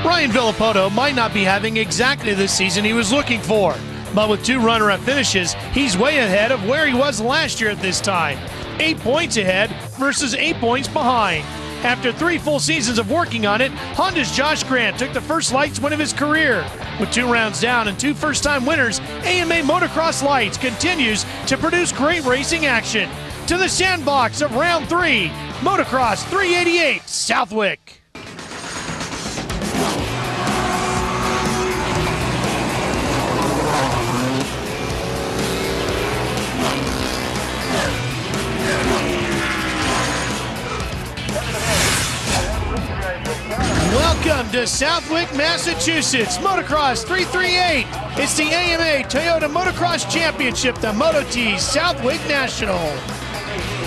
Ryan Villapoto might not be having exactly the season he was looking for, but with 2 runner-up finishes, he's way ahead of where he was last year at this time. 8 points ahead versus 8 points behind. After 3 full seasons of working on it, Honda's Josh Grant took the first lights win of his career. With 2 rounds down and 2 first-time winners, AMA Motocross Lights continues to produce great racing action. To the sandbox of round 3, Motocross 388, Southwick. Welcome to Southwick, Massachusetts, Motocross 338. It's the AMA Toyota Motocross Championship, the Moto T Southwick National.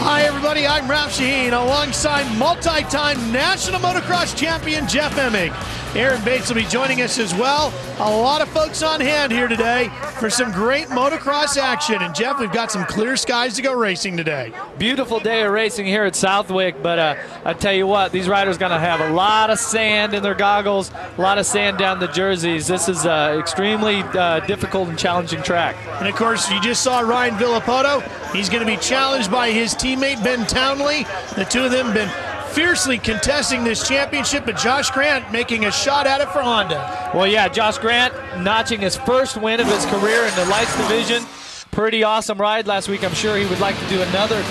Hi everybody, I'm Ralph Shaheen alongside multi-time National Motocross Champion Jeff Emig. Aaron Bates will be joining us as well. A lot of folks on hand here today for some great motocross action. And Jeff, we've got some clear skies to go racing today. Beautiful day of racing here at Southwick, but I tell you what, these riders are going to have a lot of sand in their goggles, a lot of sand down the jerseys. This is an extremely difficult and challenging track. And of course, you just saw Ryan Villapoto. He's going to be challenged by his teammate Ben Townley. The two of them have been fiercely contesting this championship, but Josh Grant making a shot at it for Honda. Well, yeah, Josh Grant notching his first win of his career in the Lights Division. Pretty awesome ride last week. I'm sure he would like to do another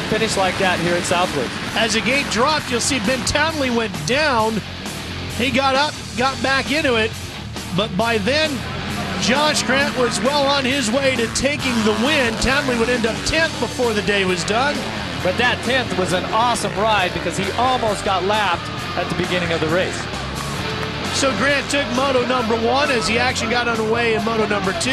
finish like that here at Southwick. As the gate dropped, you'll see Ben Townley went down. He got up, got back into it, but by then, Josh Grant was well on his way to taking the win. Townley would end up 10th before the day was done. But that 10th was an awesome ride because he almost got lapped at the beginning of the race. So Grant took moto number 1 as the action got underway in moto number 2.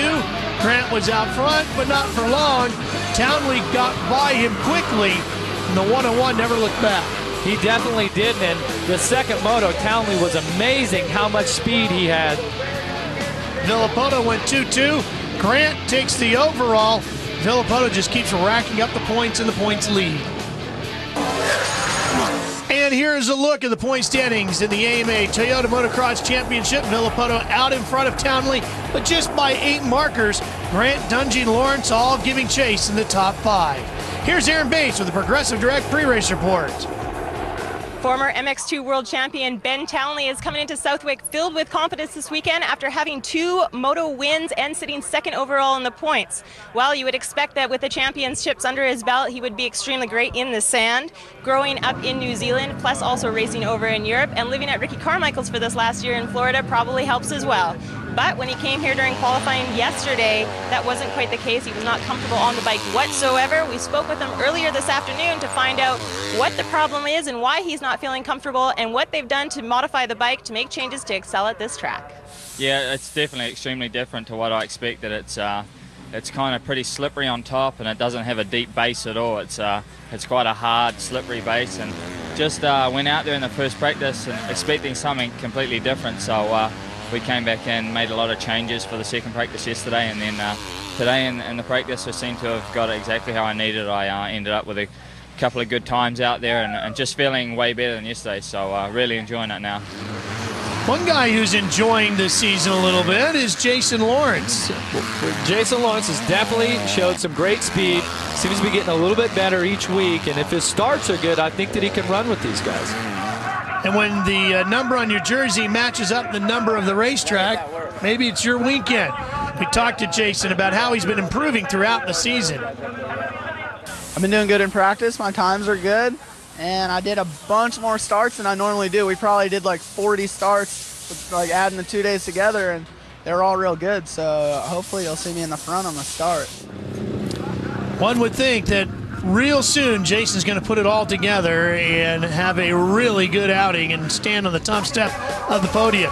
Grant was out front, but not for long. Townley got by him quickly, and the one-on-one never looked back. He definitely did, and the second moto, Townley was amazing how much speed he had. Villapoto went 2-2. Grant takes the overall. Villapoto just keeps racking up the points in the points lead. And here's a look at the point standings in the AMA Toyota Motocross Championship. Villapoto out in front of Townley, but just by 8 markers. Grant, Dungy, and Lawrence all giving chase in the top 5. Here's Aaron Bates with the Progressive Direct pre-race report. Former MX2 World Champion Ben Townley is coming into Southwick filled with confidence this weekend after having 2 moto wins and sitting 2nd overall in the points. Well, you would expect that with the championships under his belt, he would be extremely great in the sand. Growing up in New Zealand, plus also racing over in Europe, and living at Ricky Carmichael's for this last year in Florida probably helps as well. But when he came here during qualifying yesterday, that wasn't quite the case. He was not comfortable on the bike whatsoever. We spoke with him earlier this afternoon to find out what the problem is and why he's not feeling comfortable and what they've done to modify the bike to make changes to excel at this track. Yeah, it's definitely extremely different to what I expected. It's kind of pretty slippery on top, and it doesn't have a deep base at all. It's quite a hard, slippery base, and just went out there in the first practice and expecting something completely different. So we came back and made a lot of changes for the second practice yesterday, and then today in the practice I seem to have got it exactly how I needed. I ended up with a couple of good times out there and just feeling way better than yesterday, so really enjoying it now. One guy who's enjoying this season a little bit is Jason Lawrence. Jason Lawrence has definitely showed some great speed, seems to be getting a little bit better each week, and if his starts are good, I think that he can run with these guys. And when the number on your jersey matches up the number of the racetrack, maybe it's your weekend. We talked to Jason about how he's been improving throughout the season. I've been doing good in practice. My times are good, and I did a bunch more starts than I normally do. We probably did like 40 starts, with like adding the 2 days together, and they were all real good. So hopefully you'll see me in the front on the start. One would think that real soon Jason's going to put it all together and have a really good outing and stand on the top step of the podium.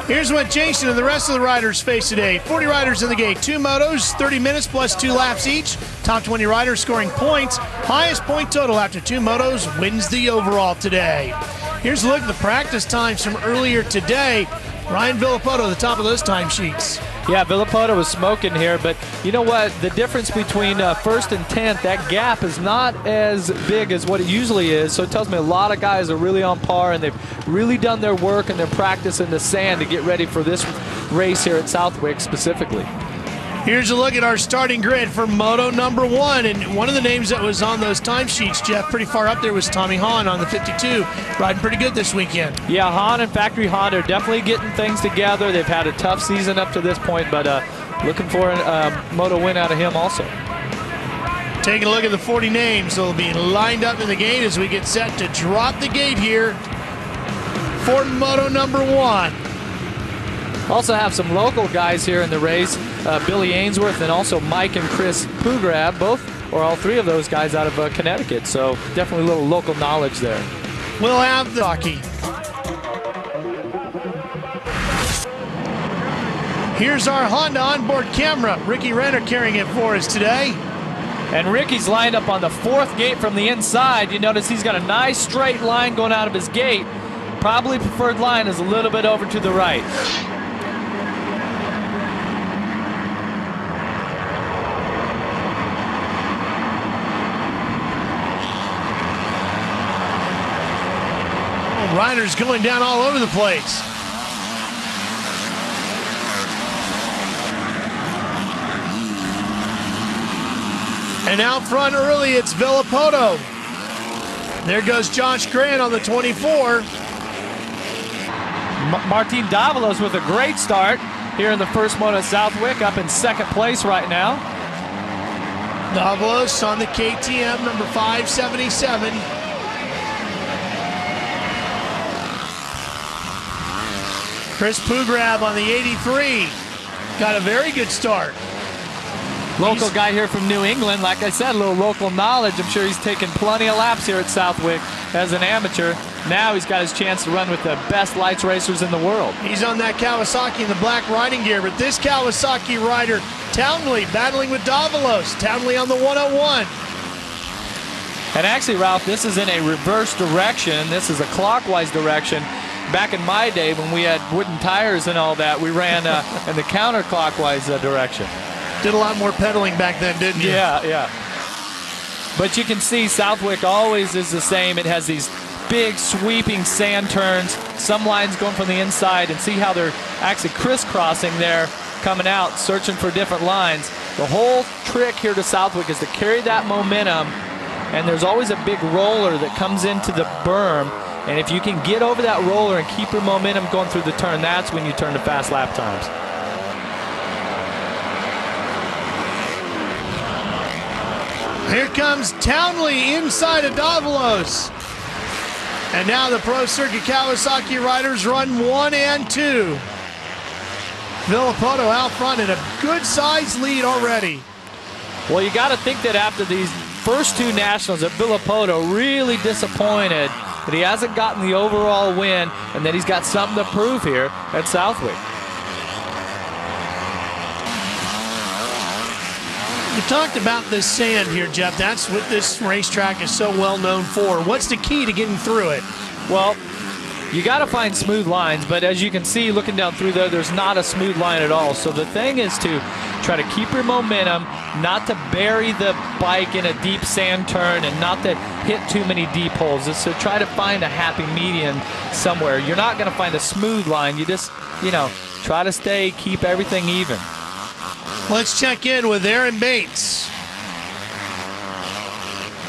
Here's what Jason and the rest of the riders face today. 40 riders in the gate, 2 motos, 30 minutes plus 2 laps each. Top 20 riders scoring points. Highest point total after 2 motos wins the overall today. Here's a look at the practice times from earlier today. Ryan Villapoto at the top of those time sheets. Yeah, Villapoto was smoking here, but you know what? The difference between first and 10th, that gap is not as big as what it usually is. So it tells me a lot of guys are really on par, and they've really done their work and their practice in the sand to get ready for this race here at Southwick specifically. Here's a look at our starting grid for Moto number 1. And one of the names that was on those timesheets, Jeff, pretty far up there was Tommy Hahn on the 52. Riding pretty good this weekend. Yeah, Hahn and Factory Honda are definitely getting things together. They've had a tough season up to this point, but looking for a Moto win out of him also. Taking a look at the 40 names. They'll be lined up in the gate as we get set to drop the gate here for Moto number 1. Also have some local guys here in the race, Billy Ainsworth and also Mike and Chris Pugrab, both or all three of those guys out of Connecticut. So definitely a little local knowledge there. We'll have the hockey. Here's our Honda onboard camera. Ricky Renner carrying it for us today. And Ricky's lined up on the 4th gate from the inside. You notice he's got a nice straight line going out of his gate. Probably preferred line is a little bit over to the right. Riders going down all over the place. And out front early, it's Villapoto. There goes Josh Grant on the 24. Martin Davalos with a great start here in the first Moto Southwick, up in 2nd place right now. Davalos on the KTM number 577. Chris Pugrab on the 83. Got a very good start. Local guy here from New England. Like I said, a little local knowledge. I'm sure he's taken plenty of laps here at Southwick as an amateur. Now he's got his chance to run with the best lights racers in the world. He's on that Kawasaki in the black riding gear, but this Kawasaki rider, Townley, battling with Davalos. Townley on the 101. And actually, Ralph, this is in a reverse direction. This is a clockwise direction. Back in my day when we had wooden tires and all that, we ran in the counterclockwise direction. Did a lot more pedaling back then, didn't you? Yeah, yeah. But you can see Southwick always is the same. It has these big sweeping sand turns, some lines going from the inside, and see how they're actually crisscrossing there, coming out, searching for different lines. The whole trick here to Southwick is to carry that momentum, and there's always a big roller that comes into the berm. And if you can get over that roller and keep your momentum going through the turn, that's when you turn to fast lap times. Here comes Townley inside of Davalos. And now the Pro Circuit Kawasaki riders run 1 and 2. Villapoto out front in a good-sized lead already. Well, you got to think that after these first 2 nationals that Villapoto really disappointed that he hasn't gotten the overall win and that he's got something to prove here at Southwick. You talked about this sand here, Jeff. That's what this racetrack is so well known for. What's the key to getting through it? Well, you got to find smooth lines, but as you can see looking down through there, there's not a smooth line at all. So the thing is to try to keep your momentum, not to bury the bike in a deep sand turn and not to hit too many deep holes. It's to try to find a happy median somewhere. You're not going to find a smooth line. You just, try to keep everything even. Let's check in with Aaron Bates.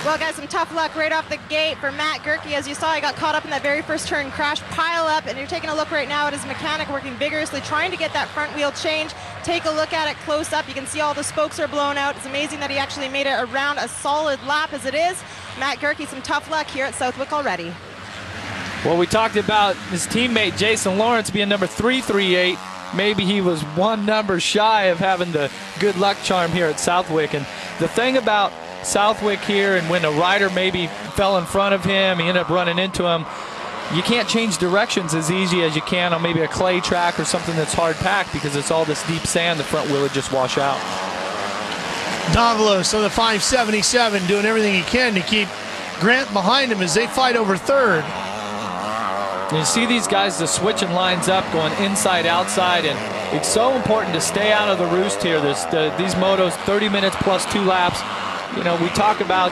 Well, guys, some tough luck right off the gate for Matt Gerke. As you saw, he got caught up in that very first turn crash pile up, and you're taking a look right now at his mechanic working vigorously, trying to get that front wheel change. Take a look at it close up. You can see all the spokes are blown out. It's amazing that he actually made it around a solid lap as it is. Matt Gerke, some tough luck here at Southwick already. Well, we talked about his teammate Jason Lawrence being number 338. Maybe he was one number shy of having the good luck charm here at Southwick. And the thing about Southwick here, and when a rider maybe fell in front of him, he ended up running into him, you can't change directions as easy as you can on maybe a clay track or something that's hard packed because it's all this deep sand, the front wheel would just wash out. Davalos on the 577 doing everything he can to keep Grant behind him as they fight over third. You see these guys just switching lines up, going inside, outside, and it's so important to stay out of the roost here. These motos, 30 minutes plus 2 laps. You know, we talk about,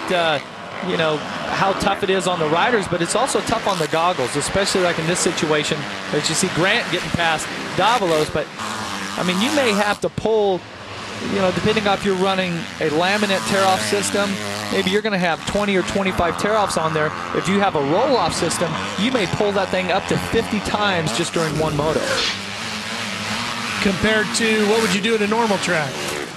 you know, how tough it is on the riders, but it's also tough on the goggles, especially like in this situation, as you see Grant getting past Davalos. But, I mean, you may have to pull, you know, depending on if you're running a laminate tear-off system, maybe you're going to have 20 or 25 tear-offs on there. If you have a roll-off system, you may pull that thing up to 50 times just during one moto. Compared to what would you do at a normal track?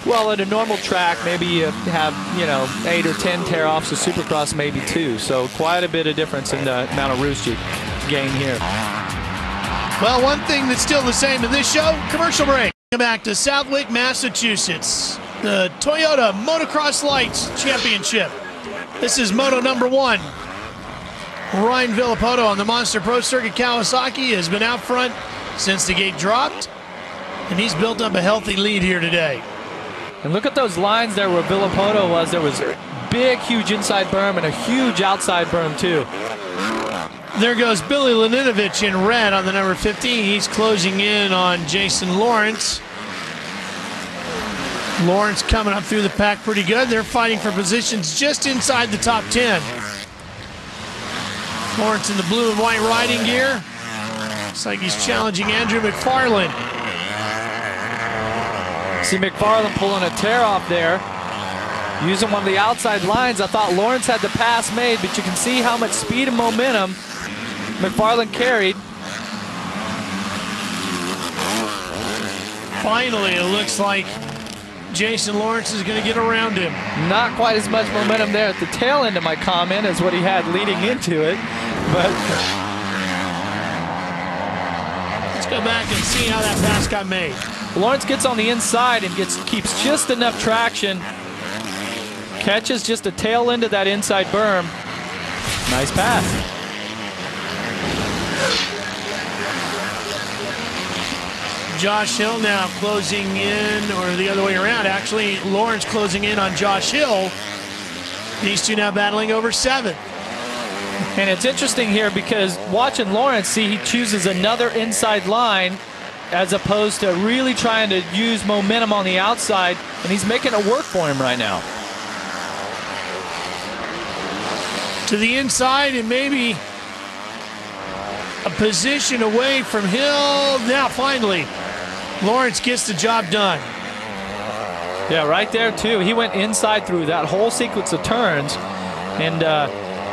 Well, at a normal track, maybe you have, you know, 8 or 10 tear-offs. A Supercross, maybe 2. So quite a bit of difference in the amount of roost you gain here. Well, one thing that's still the same in this show, commercial break. Back to Southwick, Massachusetts. The Toyota Motocross Lights Championship. This is moto number 1. Ryan Villapoto on the Monster Pro Circuit Kawasaki has been out front since the gate dropped, and he's built up a healthy lead here today. And look at those lines there where Villapoto was. There was a big, huge inside berm and a huge outside berm, too. There goes Billy Laninovich in red on the number 15. He's closing in on Jason Lawrence. Lawrence coming up through the pack pretty good. They're fighting for positions just inside the top 10. Lawrence in the blue and white riding gear. Looks like he's challenging Andrew McFarland. See McFarland pulling a tear off there, using one of the outside lines. I thought Lawrence had the pass made, but you can see how much speed and momentum McFarland carried. Finally, it looks like Jason Lawrence is going to get around him. Not quite as much momentum there at the tail end of my comment as what he had leading into it, but let's go back and see how that pass got made. Lawrence gets on the inside and keeps just enough traction. Catches just a tail end of that inside berm. Nice pass. Josh Hill now closing in, or the other way around, actually. Lawrence closing in on Josh Hill. These two now battling over 7th. And it's interesting here because watching Lawrence, see, he chooses another inside line as opposed to really trying to use momentum on the outside, and he's making it work for him right now. To the inside and maybe a position away from Hill. Now finally, Lawrence gets the job done. Yeah, right there too. He went inside through that whole sequence of turns, and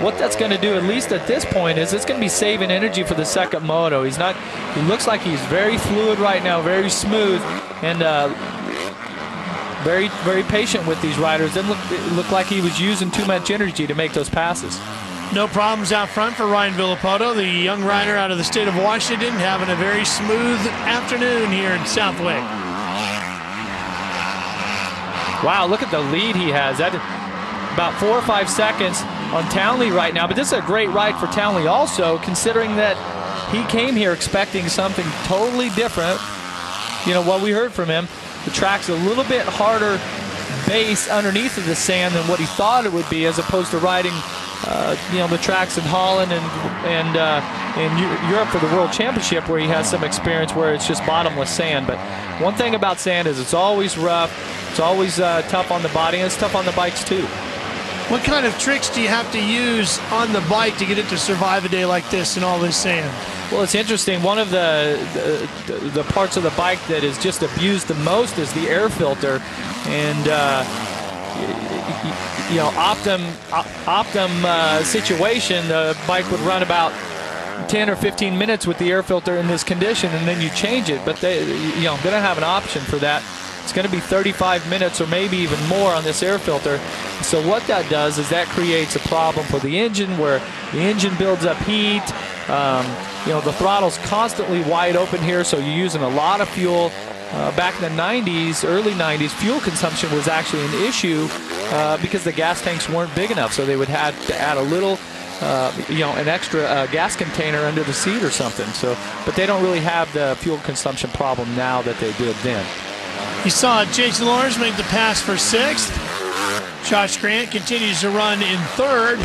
what that's going to do, at least at this point, is it's going to be saving energy for the second moto. He looks like he's very fluid right now, very smooth, and very, very patient with these riders. Didn't look like he was using too much energy to make those passes. No problems out front for Ryan Villapoto, the young rider out of the state of Washington, having a very smooth afternoon here in Southwick. Wow, look at the lead he has. That about 4 or 5 seconds on Townley right now, but this is a great ride for Townley also, considering that he came here expecting something totally different. You know, what we heard from him, the track's a little bit harder base underneath of the sand than what he thought it would be, as opposed to riding you know, the tracks in Holland and in Europe for the World Championship, where he has some experience where it's just bottomless sand. But one thing about sand is it's always rough, it's always tough on the body, and it's tough on the bikes too. What kind of tricks do you have to use on the bike to get it to survive a day like this in all this sand? Well, it's interesting. One of the parts of the bike that is just abused the most is the air filter, and you know, optimum situation, the bike would run about 10 or 15 minutes with the air filter in this condition, and then you change it. But they don't have an option for that. It's going to be 35 minutes or maybe even more on this air filter. So what that does is that creates a problem for the engine, where the engine builds up heat. You know, the throttle's constantly wide open here, so you're using a lot of fuel. Back in the 90s, early 90s, fuel consumption was actually an issue because the gas tanks weren't big enough, so they would have to add a little, you know, an extra gas container under the seat or something. So, but they don't really have the fuel consumption problem now that they did then. You saw Jason Lawrence make the pass for 6th. Josh Grant continues to run in 3rd.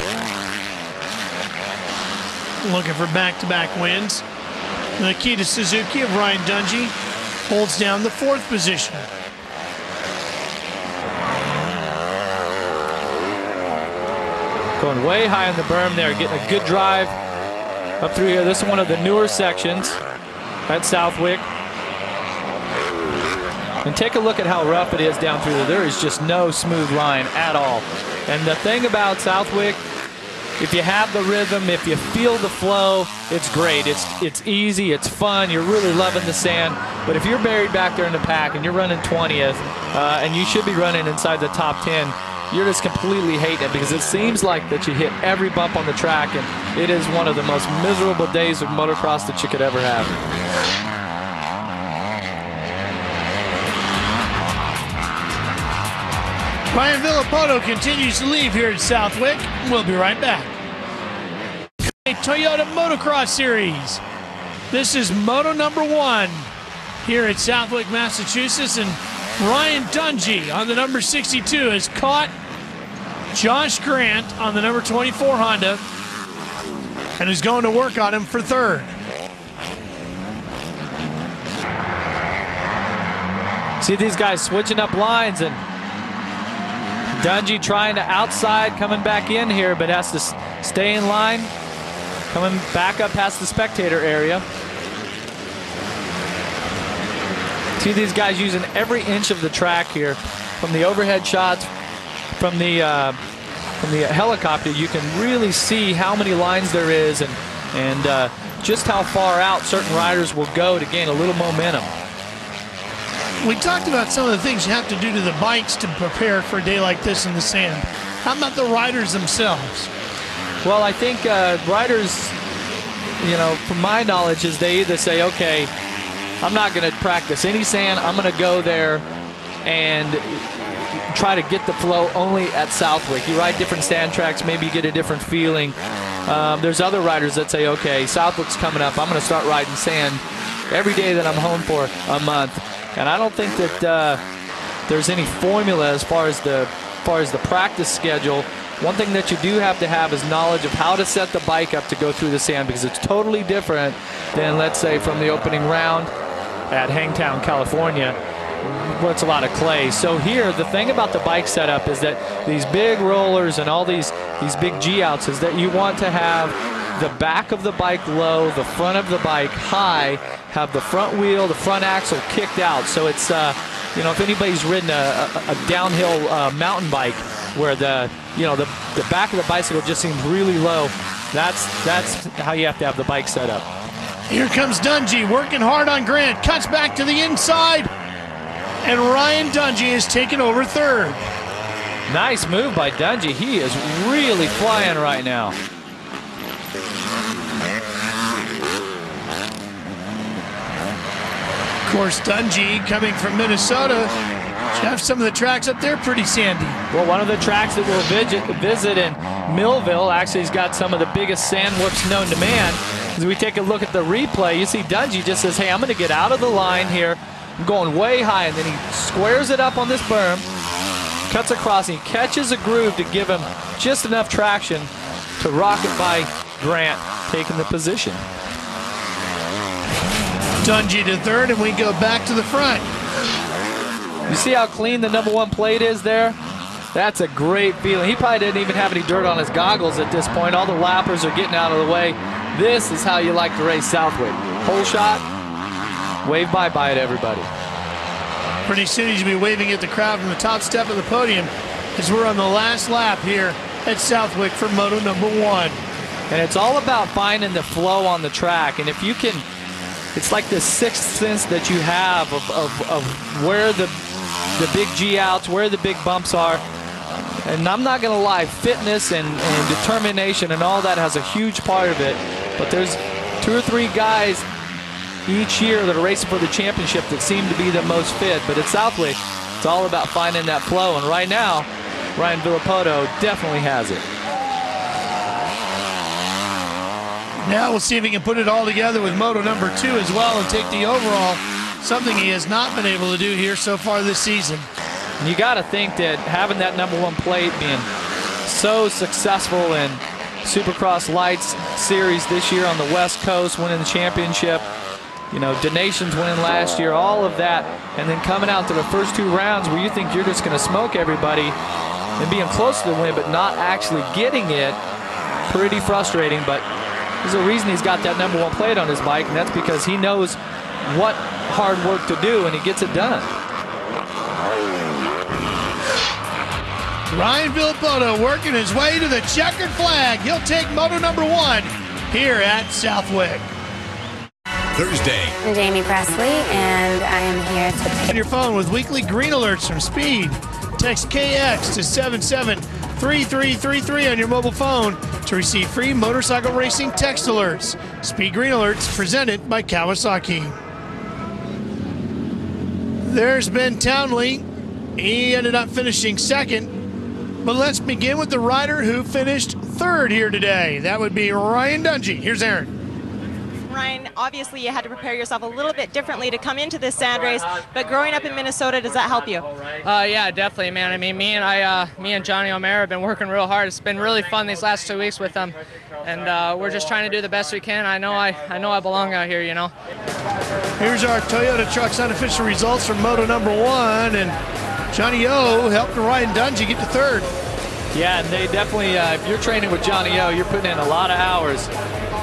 Looking for back-to-back wins. The Kita Suzuki of Ryan Dungey holds down the 4th position. Going way high on the berm there, getting a good drive up through here. This is one of the newer sections at Southwick. And take a look at how rough it is down through there. There is just no smooth line at all. And the thing about Southwick, if you have the rhythm, if you feel the flow, it's great. It's easy, it's fun, you're really loving the sand. But if you're buried back there in the pack and you're running 20th, and you should be running inside the top 10, you're just completely hating it, because it seems like that you hit every bump on the track, and it is one of the most miserable days of motocross that you could ever have. Ryan Villapoto continues to leave here at Southwick. We'll be right back. A Toyota Motocross Series. This is Moto number 1 here at Southwick, Massachusetts, and Ryan Dungey on the number 62 has caught Josh Grant on the number 24 Honda and is going to work on him for 3rd. See these guys switching up lines, and Dungey trying to outside, coming back in here, but has to stay in line, coming back up past the spectator area. See these guys using every inch of the track here. From the overhead shots, from the helicopter, you can really see how many lines there is, and just how far out certain riders will go to gain a little momentum. We talked about some of the things you have to do to the bikes to prepare for a day like this in the sand. How about the riders themselves? Well, I think riders, you know, from my knowledge, is they either say, okay, I'm not going to practice any sand. I'm going to go there and try to get the flow only at Southwick. You ride different sand tracks, maybe you get a different feeling. There's other riders that say, okay, Southwick's coming up. I'm going to start riding sand every day that I'm home for a month. And I don't think that there's any formula as far as the practice schedule. One thing that you do have to have is knowledge of how to set the bike up to go through the sand, because it's totally different than, let's say, from the opening round at Hangtown, California, where it's a lot of clay. So here, the thing about the bike setup is that these big rollers and all these big G-outs is that you want to have the back of the bike low, the front of the bike high, have the front wheel, the front axle kicked out. So it's, you know, if anybody's ridden a downhill mountain bike where the back of the bicycle just seems really low, that's how you have to have the bike set up. Here comes Dungey working hard on Grant, cuts back to the inside, and Ryan Dungey is taking over 3rd. Nice move by Dungey. He is really flying right now. Of course, Dungey coming from Minnesota. Jeff, some of the tracks up there pretty sandy. Well, one of the tracks that we'll visit in Millville actually has got some of the biggest sand whoops known to man. As we take a look at the replay, you see Dungey just says, hey, I'm going to get out of the line here. I'm going way high, and then he squares it up on this berm, cuts across, and he catches a groove to give him just enough traction to rock it by Grant, taking the position. Dungey to 3rd, and we go back to the front. You see how clean the number 1 plate is there? That's a great feeling. He probably didn't even have any dirt on his goggles at this point. All the lappers are getting out of the way. This is how you like to race Southwick. Hole shot, wave bye-bye to everybody. Pretty soon he's going to be waving at the crowd from the top step of the podium as we're on the last lap here at Southwick for Moto number 1. And it's all about finding the flow on the track. And if you can, it's like the sixth sense that you have of where the big G-outs, where the big bumps are. And I'm not going to lie, fitness and determination and all that has a huge part of it. But there's 2 or 3 guys each year that are racing for the championship that seem to be the most fit. But at Southwick, it's all about finding that flow. And right now, Ryan Villapoto definitely has it. Now we'll see if he can put it all together with Moto number 2 as well and take the overall, something he has not been able to do here so far this season. And you got to think that having that number 1 plate being so successful in Supercross Lights Series this year on the West Coast, winning the championship, donations win last year, all of that, and then coming out to the first 2 rounds where you think you're just going to smoke everybody and being close to the win, but not actually getting it. Pretty frustrating, but there's a reason he's got that #1 plate on his bike, and that's because he knows what hard work to do, and he gets it done. Ryan Villapoto working his way to the checkered flag. He'll take moto #1 here at Southwick. Thursday. I'm Jamie Presley, and I am here to... On your phone with weekly green alerts from Speed. Text KX to 773333 on your mobile phone to receive free motorcycle racing text alerts. Speed Green Alerts presented by Kawasaki. There's Ben Townley. He ended up finishing second. But let's begin with the rider who finished third here today. That would be Ryan Dungey. Here's Aaron. Ryan, obviously you had to prepare yourself a little bit differently to come into this sand race, but growing up in Minnesota, does that help you? Yeah, definitely, man. I mean, me and Johnny O'Mara have been working real hard. It's been really fun these last 2 weeks with them, and we're just trying to do the best we can. I know I belong out here, Here's our Toyota Trucks unofficial results from moto #1, and Johnny O helped Ryan Dungey get to third. Yeah, and they definitely, if you're training with Johnny O, you're putting in a lot of hours.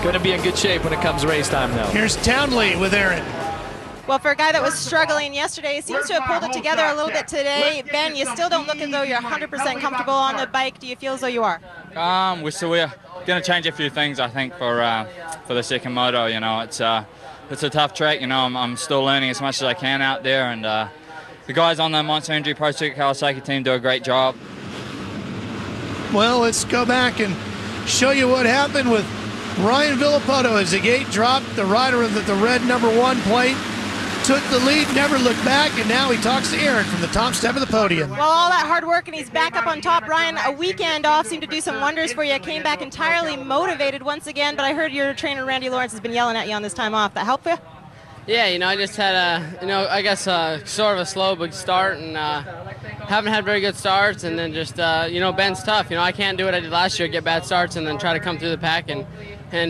Going to be in good shape when it comes race time, though. Here's Townley with Aaron. Well, for a guy that was struggling yesterday, seems to have pulled it together a little bit today. Ben, you still don't look as though you're 100% comfortable on the bike. Do you feel as though you are? We're going to change a few things, I think, for the second moto. It's a tough track. I'm still learning as much as I can out there, and the guys on the Monster Energy Pro Circuit Kawasaki team do a great job. Well, let's go back and show you what happened with Ryan Villapoto as the gate dropped. The rider with the red #1 plate took the lead, never looked back, and now he talks to Aaron from the top step of the podium. Well, all that hard work, and he's back up on top. Ryan, a weekend off seemed to do some wonders for you. Came back entirely motivated once again, but I heard your trainer, Randy Lawrence, has been yelling at you on this time off. That help you? Yeah, I just had sort of a slow big start, and haven't had very good starts, and then just, Ben's tough. I can't do what I did last year, get bad starts, and then try to come through the pack and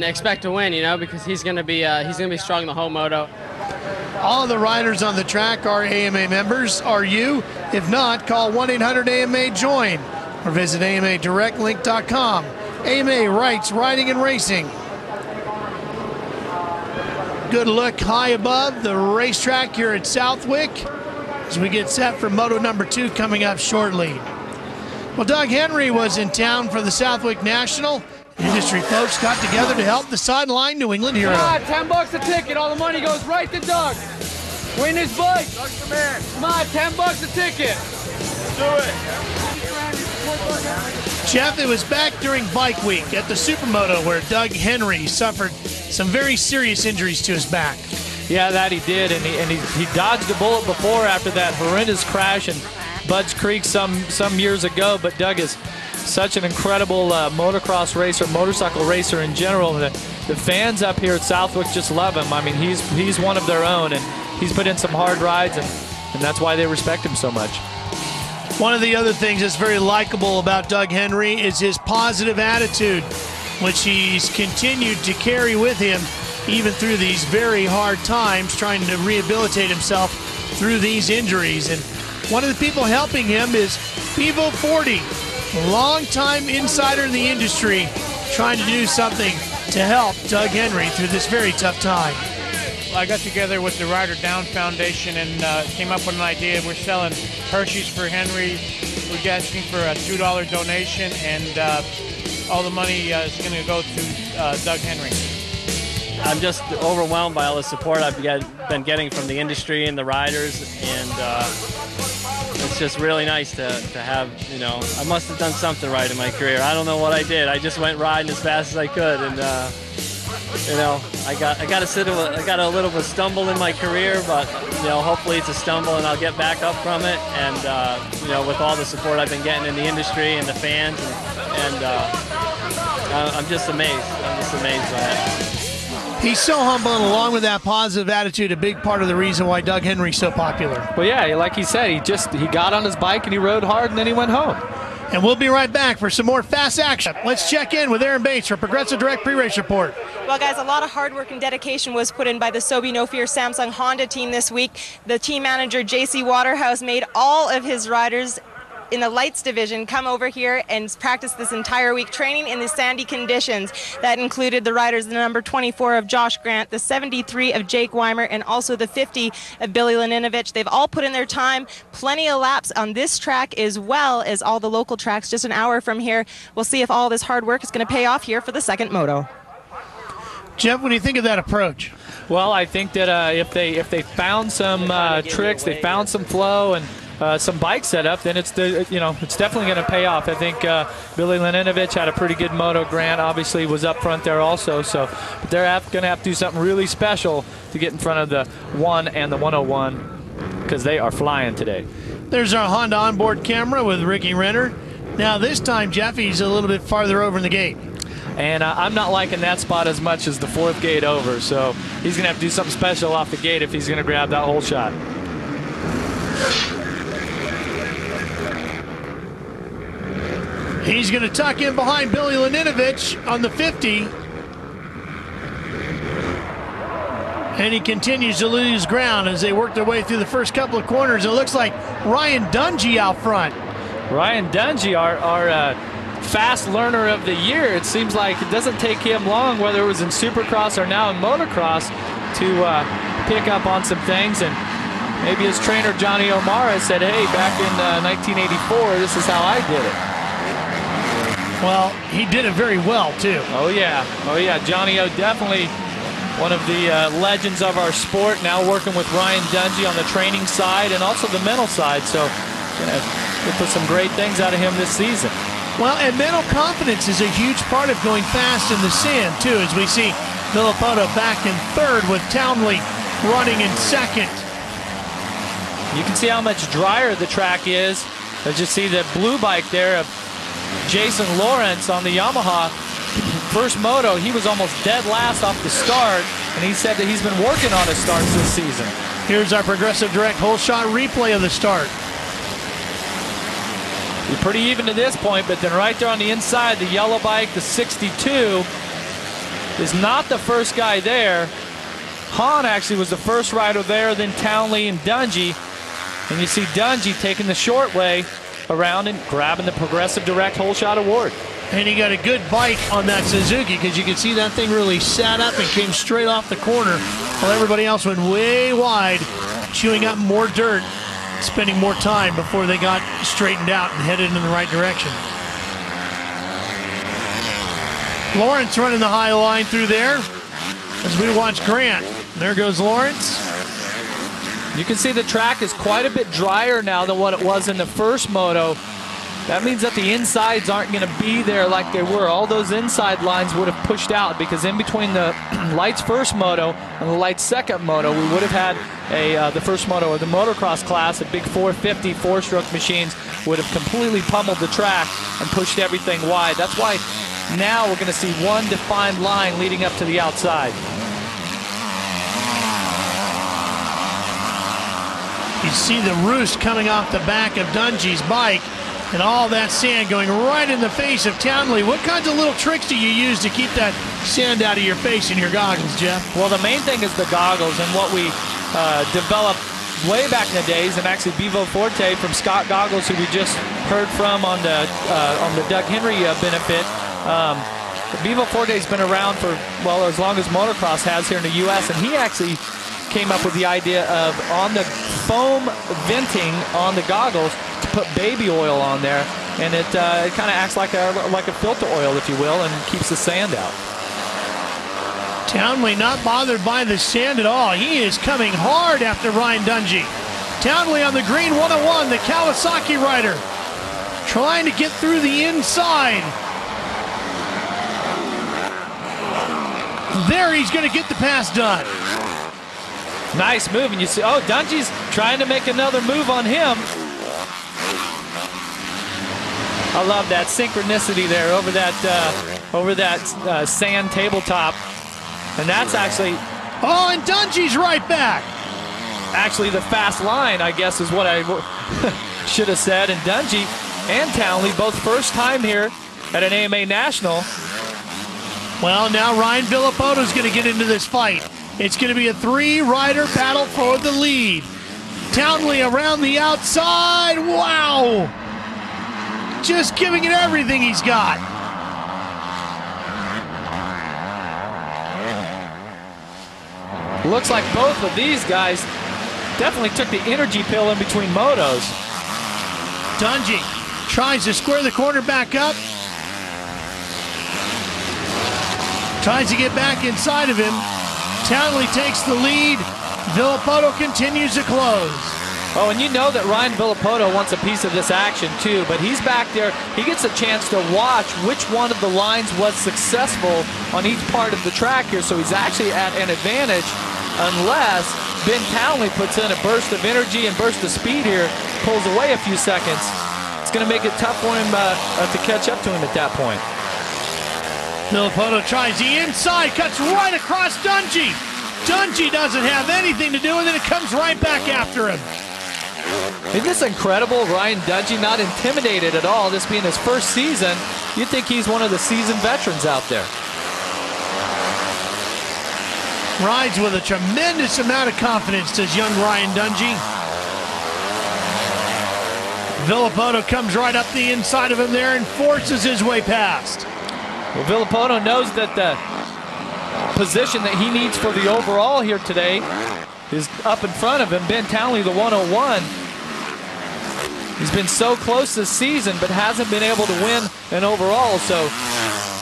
expect to win, because he's going to be strong the whole moto. All of the riders on the track are AMA members. Are you? If not, call 1-800-AMA-JOIN or visit AMADirectLink.com. AMA Rights Riding and Racing. Good look high above the racetrack here at Southwick as we get set for moto #2 coming up shortly. Well, Doug Henry was in town for the Southwick National. Industry folks got together to help the sideline New England hero. Come on, $10 a ticket. All the money goes right to Doug. Win his bike. Doug's the man. Come on, $10 a ticket. Do it. Jeff, it was back during Bike Week at the Supermoto where Doug Henry suffered some very serious injuries to his back. Yeah, that he did, and he dodged a bullet before after that horrendous crash in Budds Creek some years ago. But Doug is such an incredible motocross racer, motorcycle racer in general. The fans up here at Southwick just love him. I mean, he's one of their own, and he's put in some hard rides, and that's why they respect him so much. One of the other things that's very likable about Doug Henry is his positive attitude, which he's continued to carry with him even through these very hard times, trying to rehabilitate himself through these injuries. And one of the people helping him is Bevo 40, a longtime insider in the industry, trying to do something to help Doug Henry through this very tough time. I got together with the Rider Down Foundation and came up with an idea. We're selling Hershey's for Henry. We're asking for a $2 donation, and all the money is going to go to Doug Henry. I'm just overwhelmed by all the support I've been getting from the industry and the riders, and it's just really nice to have, I must have done something right in my career. I don't know what I did. I just went riding as fast as I could, and I got a little bit of a stumble in my career, but hopefully it's a stumble and I'll get back up from it. And with all the support I've been getting in the industry and the fans, and I'm just amazed. I'm just amazed by it. He's so humble, and along with that positive attitude, a big part of the reason why Doug Henry's so popular. Well, yeah, like he said, he got on his bike and he rode hard, and then he went home. And we'll be right back for some more fast action. Let's check in with Aaron Bates for Progressive Direct Pre-Race Report. Well, guys, a lot of hard work and dedication was put in by the Sobe No Fear Samsung Honda team this week. The team manager, JC Waterhouse, made all of his riders in the lights division come over here and practice this entire week, training in the sandy conditions. That included the riders, the number 24 of Josh Grant, the 73 of Jake Weimer, and also the 50 of Billy Laninovich. They've all put in their time, plenty of laps on this track as well as all the local tracks just an hour from here. We'll see if all this hard work is going to pay off here for the second moto. Jeff, what do you think of that approach? Well, I think that if they found some tricks, they found some flow and some bike setup, then it's definitely going to pay off. I think Billy Laninovich had a pretty good moto. Grant obviously was up front there also, so but they're going to have to do something really special to get in front of the 1 and the 101 because they are flying today. There's our Honda onboard camera with Ricky Renner. Now this time Jeffy's a little bit farther over in the gate. And I'm not liking that spot as much as the 4th gate over, so he's going to have to do something special off the gate if he's going to grab that whole shot. He's going to tuck in behind Billy Laninovich on the 50. And he continues to lose ground as they work their way through the first couple of corners. It looks like Ryan Dungey out front. Ryan Dungey, our fast learner of the year. It seems like it doesn't take him long, whether it was in Supercross or now in motocross, to pick up on some things. And maybe his trainer, Johnny O'Mara, said, hey, back in 1984, this is how I did it. Well, he did it very well, too. Oh, yeah. Oh, yeah. Johnny O, definitely one of the legends of our sport, now working with Ryan Dungey on the training side and also the mental side. So, going to put some great things out of him this season. Well, and mental confidence is a huge part of going fast in the sand, too, as we see Villopoto back in 3rd with Townley running in 2nd. You can see how much drier the track is. As you see the blue bike there of Jason Lawrence on the Yamaha. First moto, he was almost dead last off the start, and he said that he's been working on his starts this season. Here's our Progressive Direct whole shot replay of the start. You're pretty even to this point, but then right there on the inside, the yellow bike, the 62, is not the first guy there. Hahn actually was the first rider there, then Townley and Dungey. And you see Dungey taking the short way around and grabbing the Progressive Direct whole shot award. And he got a good bite on that Suzuki because you can see that thing really sat up and came straight off the corner while everybody else went way wide, chewing up more dirt, spending more time before they got straightened out and headed in the right direction. Lawrence running the high line through there as we watch Grant. There goes Lawrence. You can see the track is quite a bit drier now than what it was in the first moto. That means that the insides aren't going to be there like they were. All those inside lines would have pushed out because in between the lights first moto and the lights second moto, we would have had the first moto of the motocross class, a big 450 four-stroke machines would have completely pummeled the track and pushed everything wide. That's why now we're going to see one defined line leading up to the outside. You see the roost coming off the back of Dungey's bike and all that sand going right in the face of Townley. What kinds of little tricks do you use to keep that sand out of your face in your goggles, Jeff? Well, the main thing is the goggles, and what we developed way back in the days, and actually Bevo Forte from Scott Goggles, who we just heard from on the Doug Henry benefit. Bevo Forte's been around for, well, as long as motocross has here in the U.S., and he actually came up with the idea of on the foam venting on the goggles to put baby oil on there, and it kind of acts like a filter oil, if you will, and keeps the sand out. Townley not bothered by the sand at all. He is coming hard after Ryan Dungey. Townley on the green 101, the Kawasaki rider, trying to get through the inside. There, he's going to get the pass done. Nice move, and you see, oh, Dungey's trying to make another move on him. I love that synchronicity there over that sand tabletop, and that's actually. Oh, and Dungey's right back. Actually, the fast line, I guess, is what I should have said. And Dungey and Townley, both first time here at an AMA National. Well, now Ryan Villapoto is going to get into this fight. It's going to be a 3-rider battle for the lead. Townley around the outside. Wow! Just giving it everything he's got. Looks like both of these guys definitely took the energy pill in between motos. Dungey tries to square the corner back up. Tries to get back inside of him. Townley takes the lead. Villapoto continues to close. Oh, and you know that Ryan Villapoto wants a piece of this action too, but he's back there. He gets a chance to watch which one of the lines was successful on each part of the track here, so he's actually at an advantage unless Ben Townley puts in a burst of energy and burst of speed here, pulls away a few seconds. It's going to make it tough for him to catch up to him at that point. Villapoto tries the inside, cuts right across Dungey. Dungey doesn't have anything to do, and then it comes right back after him. Isn't this incredible? Ryan Dungey not intimidated at all. This being his first season, you'd think he's one of the seasoned veterans out there. Rides with a tremendous amount of confidence, does young Ryan Dungey. Villapoto comes right up the inside of him there and forces his way past. Well, Villapoto knows that the position that he needs for the overall here today is up in front of him. Ben Townley, the 101. He's been so close this season, but hasn't been able to win an overall, so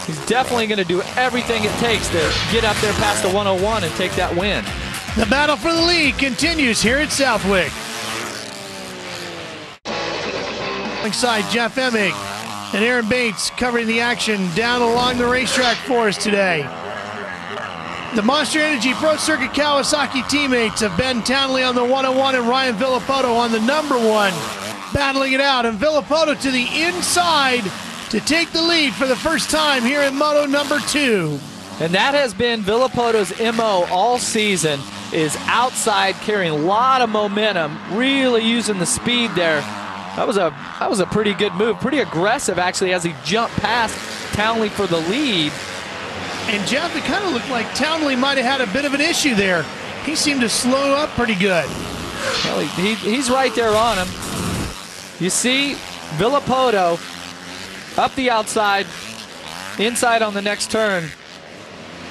he's definitely going to do everything it takes to get up there past the 101 and take that win. The battle for the lead continues here at Southwick. Alongside Jeff Emig and Aaron Bates covering the action down along the racetrack for us today. The Monster Energy Pro Circuit Kawasaki teammates of Ben Townley on the 101 and Ryan Villapoto on the number 1, battling it out. And Villapoto to the inside to take the lead for the first time here in Moto number 2. And that has been Villapoto's MO all season, is outside, carrying a lot of momentum, really using the speed there. That was a pretty good move, pretty aggressive actually as he jumped past Townley for the lead. And Jeff, it kind of looked like Townley might have had a bit of an issue there. He seemed to slow up pretty good. Well, he's right there on him. You see Villapoto up the outside, inside on the next turn.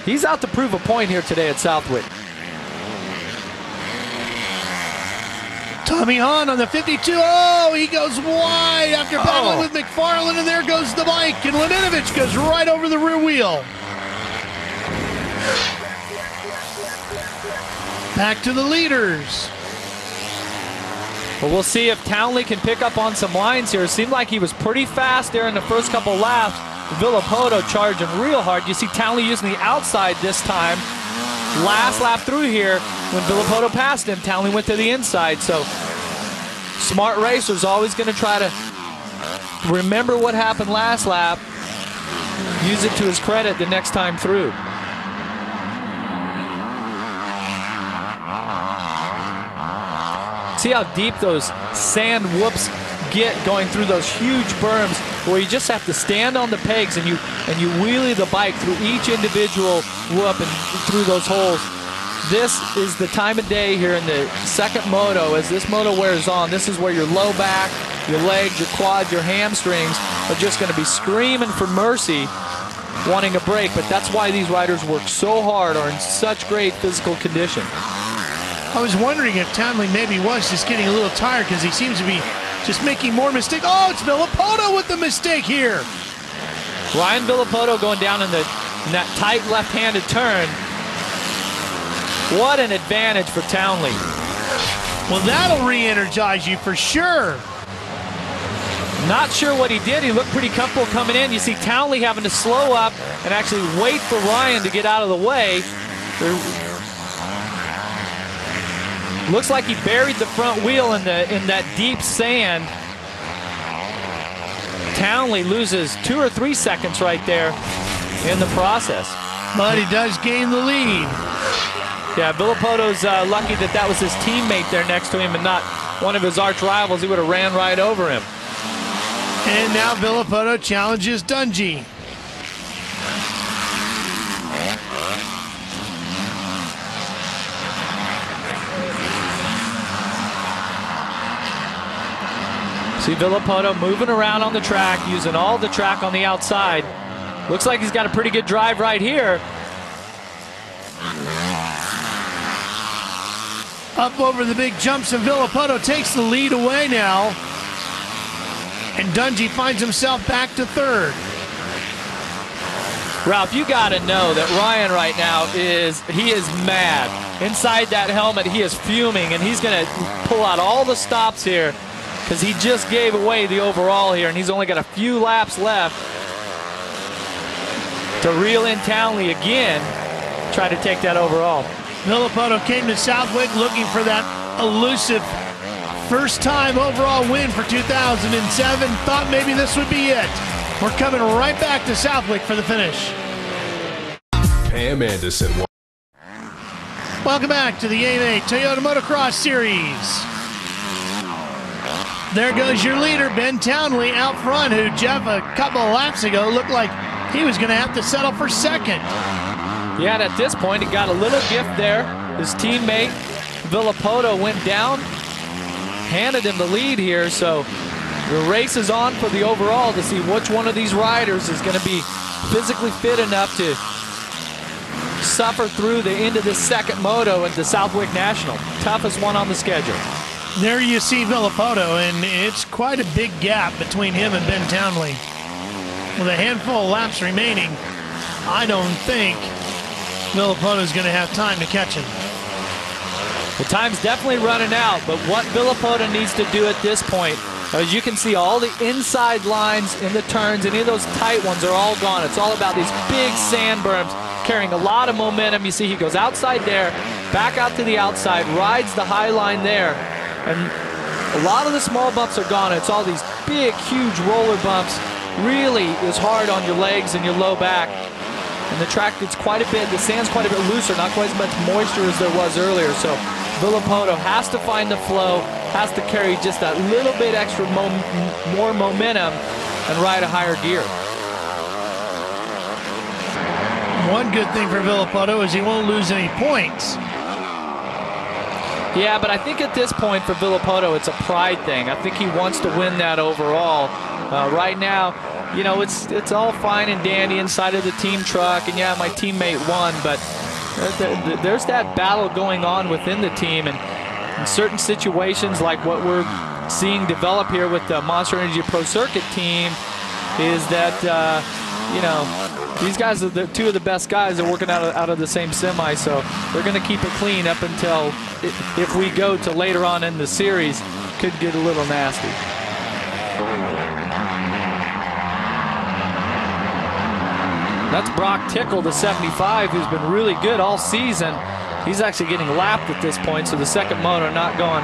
He's out to prove a point here today at Southwick. Tommy Hahn on the 52. Oh, he goes wide after battling with McFarland, and there goes the bike. And Laninovich goes right over the rear wheel. Back to the leaders. Well, we'll see if Townley can pick up on some lines here. It seemed like he was pretty fast there in the first couple laps. Villapoto charging real hard. You see Townley using the outside this time. Last lap through here, when Villapoto passed him, Townley went to the inside. So smart racer's always going to try to remember what happened last lap, use it to his credit the next time through. See how deep those sand whoops get going through those huge berms where you just have to stand on the pegs and you wheelie the bike through each individual whoop and through those holes. This is the time of day here in the second moto. As this moto wears on, this is where your low back, your legs, your quads, your hamstrings are just going to be screaming for mercy, wanting a break. But that's why these riders work so hard, are in such great physical condition. I was wondering if Townley maybe was just getting a little tired because he seems to be just making more mistakes. Oh, it's Villapoto with the mistake here. Ryan Villapoto going down in that tight left-handed turn. What an advantage for Townley. Well, that'll re-energize you for sure. Not sure what he did. He looked pretty comfortable coming in. You see Townley having to slow up and actually wait for Ryan to get out of the way. Looks like he buried the front wheel in that deep sand. Townley loses 2 or 3 seconds right there in the process. But he does gain the lead. Yeah, Villapoto's lucky that was his teammate there next to him and not one of his arch rivals. He would have ran right over him. And now Villapoto challenges Dungy. See Villapoto moving around on the track, using all the track on the outside. Looks like he's got a pretty good drive right here. Up over the big jumps, and Villapoto takes the lead away now. And Dungy finds himself back to third. Ralph, you got to know that Ryan right now is mad. Inside that helmet, he is fuming, and he's going to pull out all the stops here because he just gave away the overall here, and he's only got a few laps left to reel in Townley again, try to take that overall. Villapoto came to Southwick looking for that elusive first-time overall win for 2007. Thought maybe this would be it. We're coming right back to Southwick for the finish. Pam Anderson. Welcome back to the AMA Toyota Motocross Series. There goes your leader, Ben Townley, out front, who, Jeff, a couple of laps ago looked like he was going to have to settle for second. Yeah, and at this point, he got a little gift there. His teammate, Villapoto, went down, handed him the lead here, so the race is on for the overall to see which one of these riders is going to be physically fit enough to suffer through the end of this second moto at the Southwick National. Toughest one on the schedule. There you see Villapoto, and it's quite a big gap between him and Ben Townley. With a handful of laps remaining, I don't think Villapoto's going to have time to catch him. The time's definitely running out, but what Villapoto needs to do at this point, as you can see, all the inside lines in the turns, any of those tight ones are all gone. It's all about these big sand berms carrying a lot of momentum. You see he goes outside there, back out to the outside, rides the high line there, and a lot of the small bumps are gone. It's all these big, huge roller bumps. Really is hard on your legs and your low back. And the track gets quite a bit, the sand's quite a bit looser, not quite as much moisture as there was earlier. So Villapoto has to find the flow, has to carry just that little bit extra more momentum and ride a higher gear. One good thing for Villapoto is he won't lose any points. Yeah, but I think at this point for Villapoto, it's a pride thing. I think he wants to win that overall. Right now, you know, it's all fine and dandy inside of the team truck, and yeah, my teammate won, but there's that battle going on within the team, and in certain situations like what we're seeing develop here with the Monster Energy Pro Circuit team is that, you know, these guys are two of the best guys that are working out of the same semi, so they're going to keep it clean up until, if we go to later on in the series, could get a little nasty. That's Brock Tickle, the 75, who's been really good all season. He's actually getting lapped at this point, so the second moto not going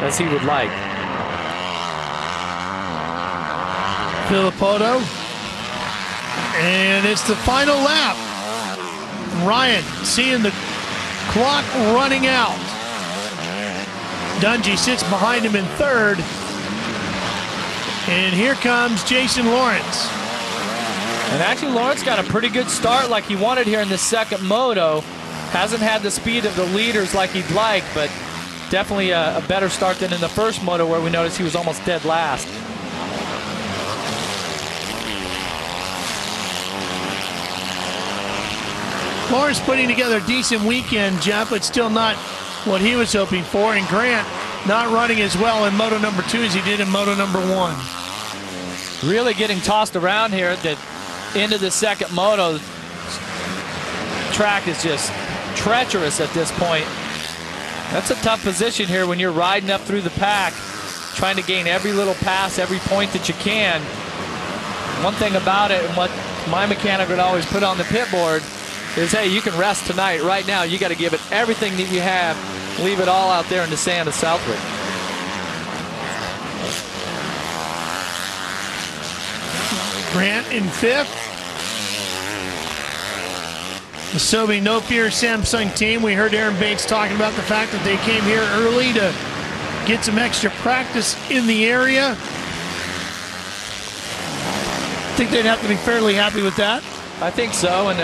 as he would like. Villapoto. And it's the final lap. Ryan seeing the clock running out. Dungy sits behind him in third. And here comes Jason Lawrence. And actually, Lawrence got a pretty good start like he wanted here in the second moto. Hasn't had the speed of the leaders like he'd like, but definitely a better start than in the first moto where we noticed he was almost dead last. Lawrence putting together a decent weekend, Jeff, but still not what he was hoping for. And Grant not running as well in Moto number 2 as he did in Moto number 1. Really getting tossed around here at the end of the second moto. Track is just treacherous at this point. That's a tough position here when you're riding up through the pack, trying to gain every little pass, every point that you can. One thing about it, and what my mechanic would always put on the pit board, is, hey, you can rest tonight. Right now, you got to give it everything that you have. Leave it all out there in the sand of Southwick. Grant in 5th. The Sobe No Fear Samsung team. We heard Aaron Bates talking about the fact that they came here early to get some extra practice in the area. think they'd have to be fairly happy with that. I think so, and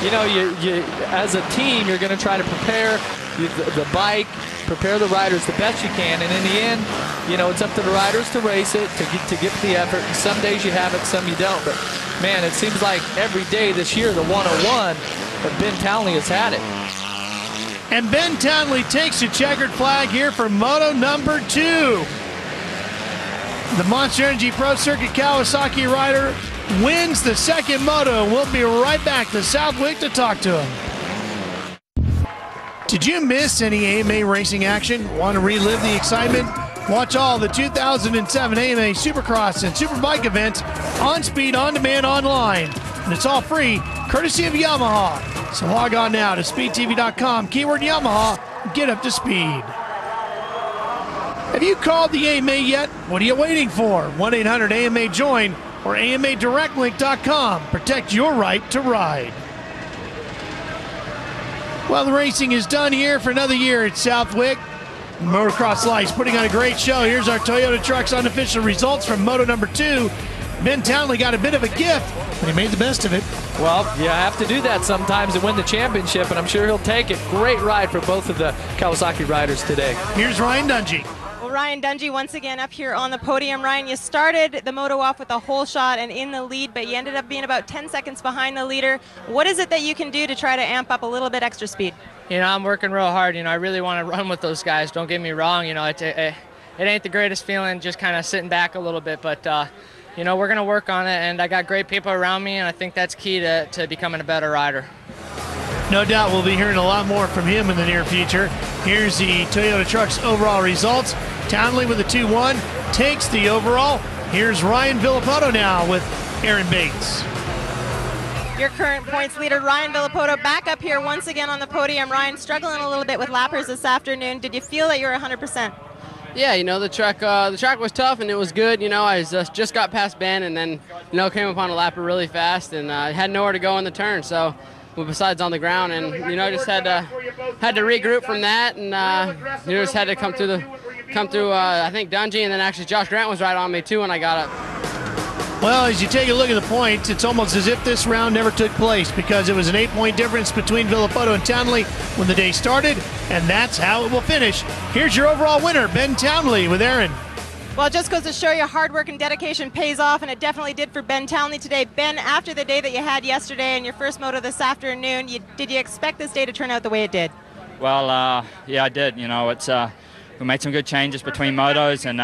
you know, you as a team, you're going to try to prepare the bike, prepare the riders the best you can, and in the end, you know, it's up to the riders to race it, to give the effort. And some days you have it, some you don't. But man, it seems like every day this year, the 101, but Ben Townley has had it. And Ben Townley takes the checkered flag here for Moto number 2. The Monster Energy Pro Circuit Kawasaki rider wins the second moto. We'll be right back to Southwick to talk to him. Did you miss any AMA racing action? Want to relive the excitement? Watch all the 2007 AMA Supercross and Superbike events on Speed On Demand online. And it's all free, courtesy of Yamaha. So log on now to speedtv.com, keyword Yamaha, and get up to speed. Have you called the AMA yet? What are you waiting for? 1-800-AMA-JOIN or AMADirectLink.com. Protect your right to ride. Well, the racing is done here for another year at Southwick. Motocross Lights putting on a great show. Here's our Toyota Trucks unofficial results from Moto number 2. Ben Townley got a bit of a gift, but he made the best of it. Well, you have to do that sometimes to win the championship, and I'm sure he'll take it. Great ride for both of the Kawasaki riders today. Here's Ryan Dungey. Well, Ryan Dungey once again up here on the podium. Ryan, you started the moto off with a whole shot and in the lead, but you ended up being about 10 seconds behind the leader. What is it that you can do to try to amp up a little bit extra speed? You know, I'm working real hard. You know, I really want to run with those guys. Don't get me wrong. You know, it ain't the greatest feeling just kind of sitting back a little bit, but you know, we're going to work on it, and I got great people around me, and I think that's key to becoming a better rider. No doubt we'll be hearing a lot more from him in the near future. Here's the Toyota Trucks overall results. Townley with a 2-1 takes the overall. Here's Ryan Villapoto now with Aaron Bates. Your current points leader, Ryan Villapoto, back up here once again on the podium. Ryan, struggling a little bit with lappers this afternoon. Did you feel that you were 100%? Yeah, you know, the track was tough and it was good. You know, I just got past Ben and then, you know, came upon a lapper really fast and had nowhere to go in the turn. So, well, besides on the ground, and you know, just had to regroup from that, and you know, just had to come through. I think Dungey, and then actually Josh Grant was right on me too when I got up. Well, as you take a look at the points, it's almost as if this round never took place because it was an 8-point difference between Villapoto and Townley when the day started, and that's how it will finish. Here's your overall winner, Ben Townley with Aaron. Well, it just goes to show you hard work and dedication pays off, and it definitely did for Ben Townley today. Ben, after the day that you had yesterday and your first moto this afternoon, did you expect this day to turn out the way it did? Well, yeah, I did. You know, it's we made some good changes between motos, and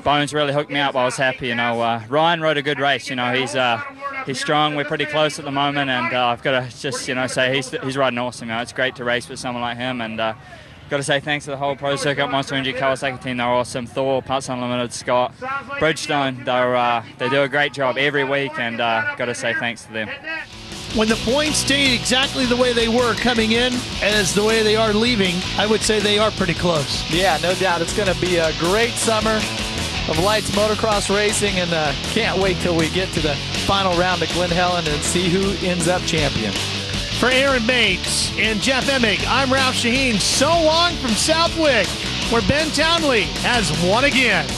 Bones really hooked me up. I was happy. You know, Ryan rode a good race. You know, he's strong. We're pretty close at the moment, and I've got to just, you know, say he's riding awesome. You know, it's great to race with someone like him, and got to say thanks to the whole Pro Circuit Monster Energy Kawasaki team. They're awesome. Thor, Parts Unlimited, Scott, Bridgestone. They do a great job every week, and got to say thanks to them. When the points stay exactly the way they were coming in as the way they are leaving, I would say they are pretty close. Yeah, no doubt. It's going to be a great summer of lights motocross racing, and can't wait till we get to the final round at Glen Helen and see who ends up champion. For Aaron Bates and Jeff Emig, I'm Ralph Shaheen. So long from Southwick, where Ben Townley has won again.